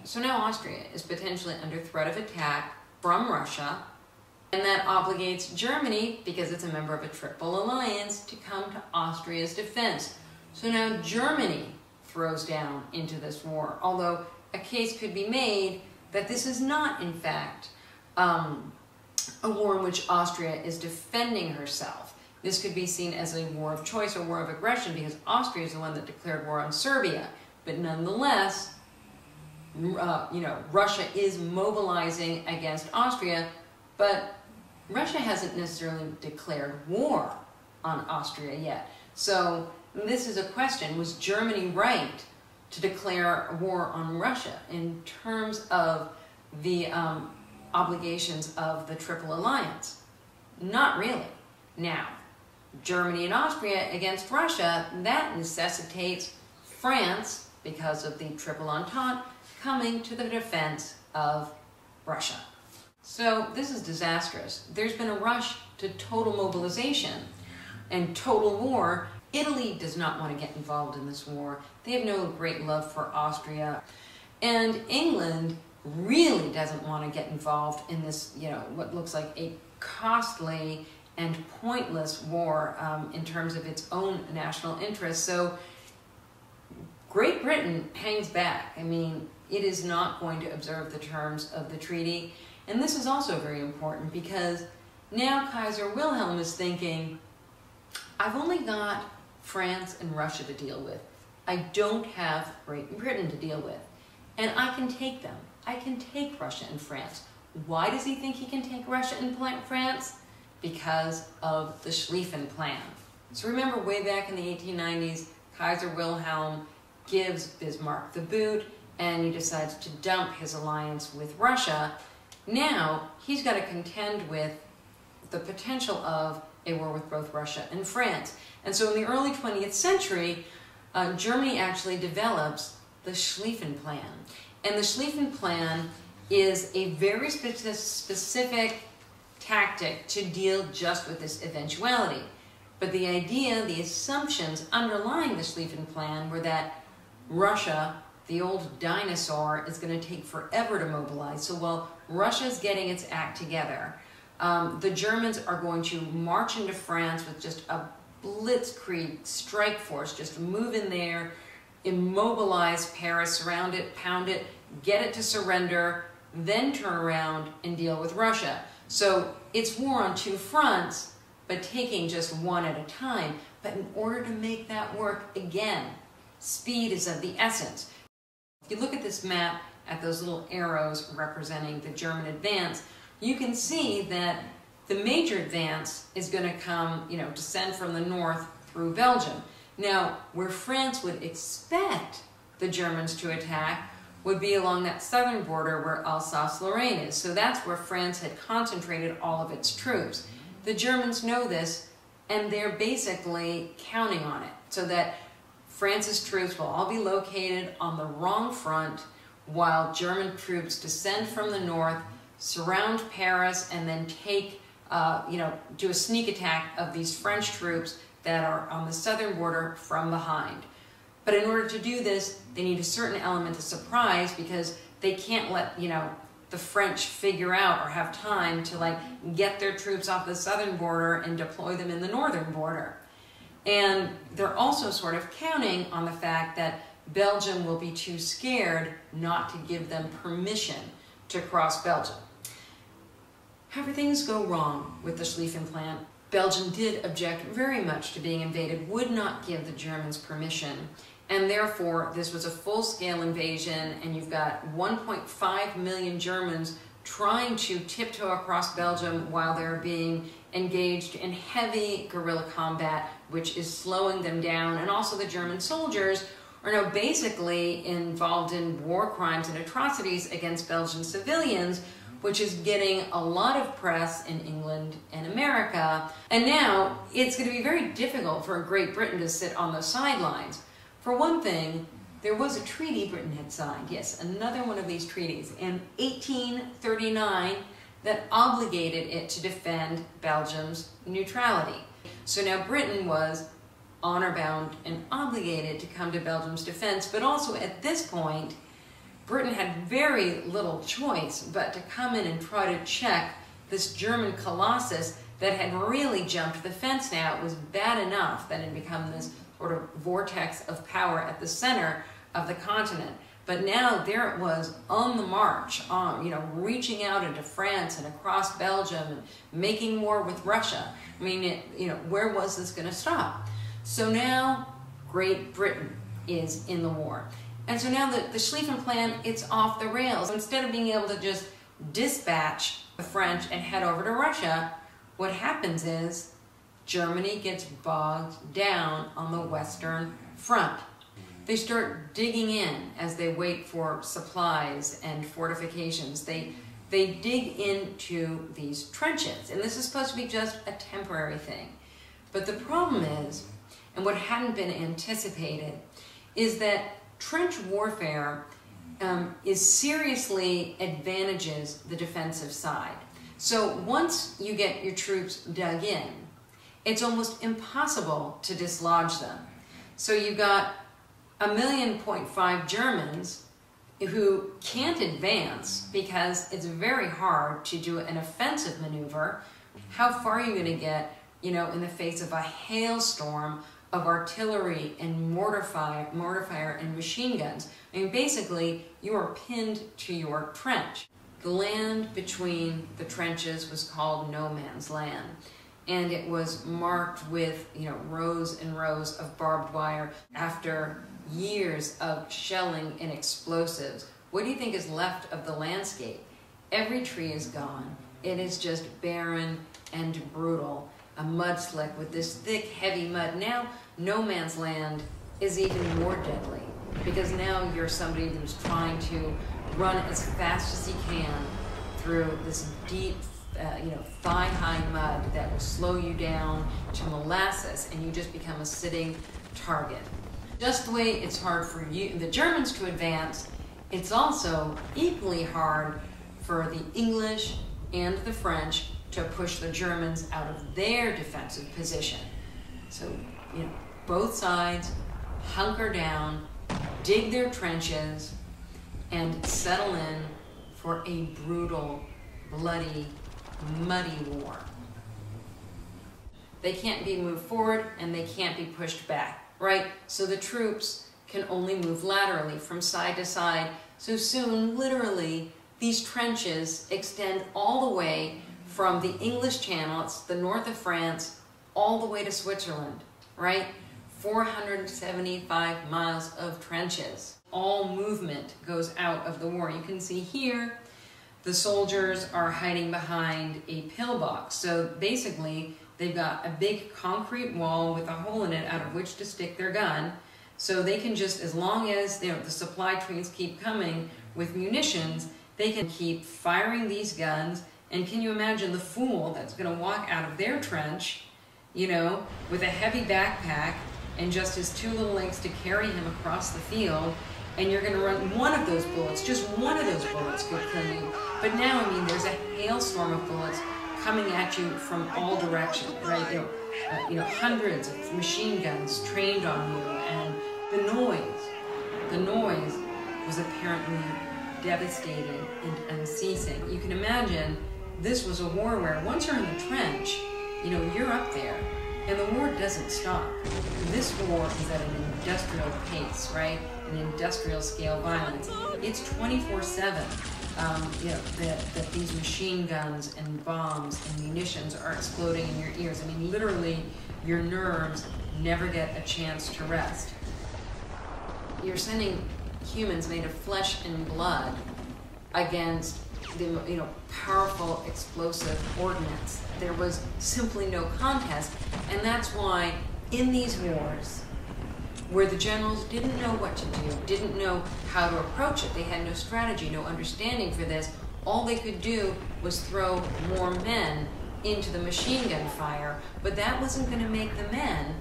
So now Austria is potentially under threat of attack from Russia, and that obligates Germany, because it's a member of a triple alliance, to come to Austria's defense. So now Germany throws down into this war, although a case could be made that this is not, in fact, a war in which Austria is defending herself. This could be seen as a war of choice or war of aggression, because Austria is the one that declared war on Serbia. But nonetheless, Russia is mobilizing against Austria, but Russia hasn't necessarily declared war on Austria yet. So this is a question: was Germany right to declare a war on Russia in terms of the obligations of the Triple Alliance? Not really. Now, Germany and Austria against Russia, that necessitates France, because of the Triple Entente, coming to the defense of Russia. So this is disastrous. There's been a rush to total mobilization and total war. Italy does not want to get involved in this war. They have no great love for Austria. And England really doesn't want to get involved in this, what looks like a costly and pointless war in terms of its own national interests. So Great Britain hangs back. I mean, it is not going to observe the terms of the treaty. And this is also very important, because now Kaiser Wilhelm is thinking, I've only got France and Russia to deal with. I don't have Great Britain to deal with. And I can take them. I can take Russia and France. Why does he think he can take Russia and France? Because of the Schlieffen Plan. So remember, way back in the 1890s, Kaiser Wilhelm gives Bismarck the boot, and he decides to dump his alliance with Russia. Now, he's got to contend with the potential of a war with both Russia and France. And so in the early 20th century, Germany actually develops the Schlieffen Plan. And the Schlieffen Plan is a very specific tactic to deal just with this eventuality. But the idea, the assumptions underlying the Schlieffen Plan were that Russia, the old dinosaur, is going to take forever to mobilize. So while Russia's getting its act together, the Germans are going to march into France with just a blitzkrieg strike force, just move in there, immobilize Paris, surround it, pound it, get it to surrender, then turn around and deal with Russia. So it's war on two fronts, but taking just one at a time. But in order to make that work, again, speed is of the essence. If you look at this map, at those little arrows representing the German advance, you can see that the major advance is going to come, descend from the north through Belgium. Now, where France would expect the Germans to attack would be along that southern border where Alsace-Lorraine is. So that's where France had concentrated all of its troops. The Germans know this, and they're basically counting on it, so that France's troops will all be located on the wrong front, while German troops descend from the north, surround Paris, and then take, do a sneak attack of these French troops that are on the southern border from behind. But in order to do this, they need a certain element of surprise, because they can't let, the French figure out or have time to get their troops off the southern border and deploy them in the northern border. And they're also sort of counting on the fact that Belgium will be too scared not to give them permission to cross Belgium. However, things go wrong with the Schlieffen Plan. Belgium did object very much to being invaded, would not give the Germans permission, and therefore this was a full-scale invasion, and you've got 1.5 million Germans trying to tiptoe across Belgium while they're being engaged in heavy guerrilla combat, which is slowing them down. And also the German soldiers are now basically involved in war crimes and atrocities against Belgian civilians, which is getting a lot of press in England and America. And now it's going to be very difficult for Great Britain to sit on the sidelines. For one thing, there was a treaty Britain had signed, yes, another one of these treaties, in 1839 that obligated it to defend Belgium's neutrality. So now Britain was honor-bound and obligated to come to Belgium's defense, but also at this point, Britain had very little choice but to come in and try to check this German colossus that had really jumped the fence now. It was bad enough that it had become this sort of vortex of power at the center of the continent. But now there it was on the march, reaching out into France and across Belgium and making war with Russia. I mean, where was this going to stop? So now Great Britain is in the war. And so now the Schlieffen Plan, it's off the rails. Instead of being able to just dispatch the French and head over to Russia, what happens is Germany gets bogged down on the Western Front. They start digging in as they wait for supplies and fortifications. They dig into these trenches, and this is supposed to be just a temporary thing. But the problem is, and what hadn't been anticipated, is that trench warfare is seriously advantages the defensive side. So once you get your troops dug in, it's almost impossible to dislodge them. So you've got 1.5 million Germans who can't advance because it's very hard to do an offensive maneuver. How far are you going to get, in the face of a hailstorm of artillery and mortar fire and machine guns? I mean, basically, you are pinned to your trench. The land between the trenches was called no man's land, and it was marked with, rows and rows of barbed wire. After years of shelling and explosives, what do you think is left of the landscape? Every tree is gone. It is just barren and brutal. A mudslick with this thick, heavy mud. Now, no man's land is even more deadly, because now you're somebody who's trying to run as fast as he can through this deep, thigh-high mud that will slow you down to molasses, and you just become a sitting target. Just the way it's hard for the Germans to advance, it's also equally hard for the English and the French to push the Germans out of their defensive position. So, both sides hunker down, dig their trenches, and settle in for a brutal, bloody, muddy war. They can't be moved forward and they can't be pushed back, right? So the troops can only move laterally from side to side. So soon, literally, these trenches extend all the way from the English Channel, it's the north of France, all the way to Switzerland, right? 475 miles of trenches. All movement goes out of the war. You can see here, the soldiers are hiding behind a pillbox. So basically, they've got a big concrete wall with a hole in it out of which to stick their gun. So they can just, as long as the supply trains keep coming with munitions, they can keep firing these guns. And can you imagine the fool that's going to walk out of their trench, with a heavy backpack and just his two little legs to carry him across the field, and you're going to run one of those bullets, just one of those bullets could kill you. But now, there's a hailstorm of bullets coming at you from all directions, right? Hundreds of machine guns trained on you, and the noise was apparently devastating and unceasing. You can imagine this was a war where once you're in the trench, you're up there, and the war doesn't stop. This war is at an industrial pace, right? An industrial scale violence. It's 24/7. That these machine guns and bombs and munitions are exploding in your ears. Literally, your nerves never get a chance to rest. You're sending humans made of flesh and blood against the powerful explosive ordnance. There was simply no contest, and that's why in these wars, where the generals didn't know what to do, didn't know how to approach it, they had no strategy, no understanding for this, all they could do was throw more men into the machine gun fire, but that wasn't going to make the men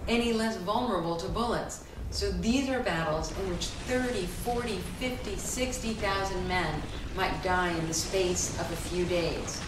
any less vulnerable to bullets. So these are battles in which 30, 40, 50, 60,000 men might die in the space of a few days.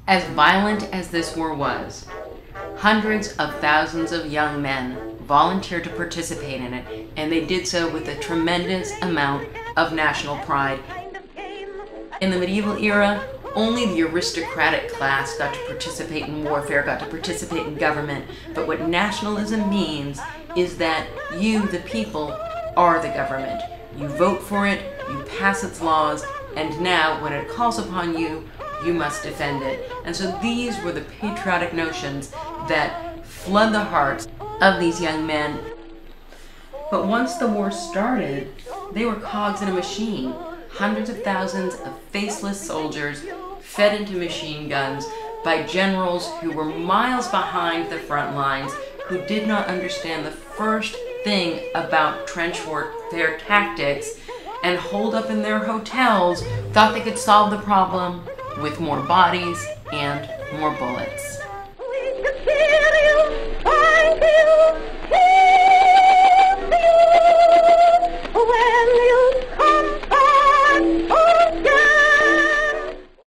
As violent as this war was, hundreds of thousands of young men volunteered to participate in it, and they did so with a tremendous amount of national pride. In the medieval era, only the aristocratic class got to participate in warfare, got to participate in government, but what nationalism means is that you, the people, are the government. You vote for it, you pass its laws, and now when it calls upon you, you must defend it. And so these were the patriotic notions that flood the hearts of these young men. But once the war started, they were cogs in a machine. Hundreds of thousands of faceless soldiers fed into machine guns by generals who were miles behind the front lines, who did not understand the first thing about trench warfare tactics, and holed up in their hotels, thought they could solve the problem with more bodies and more bullets.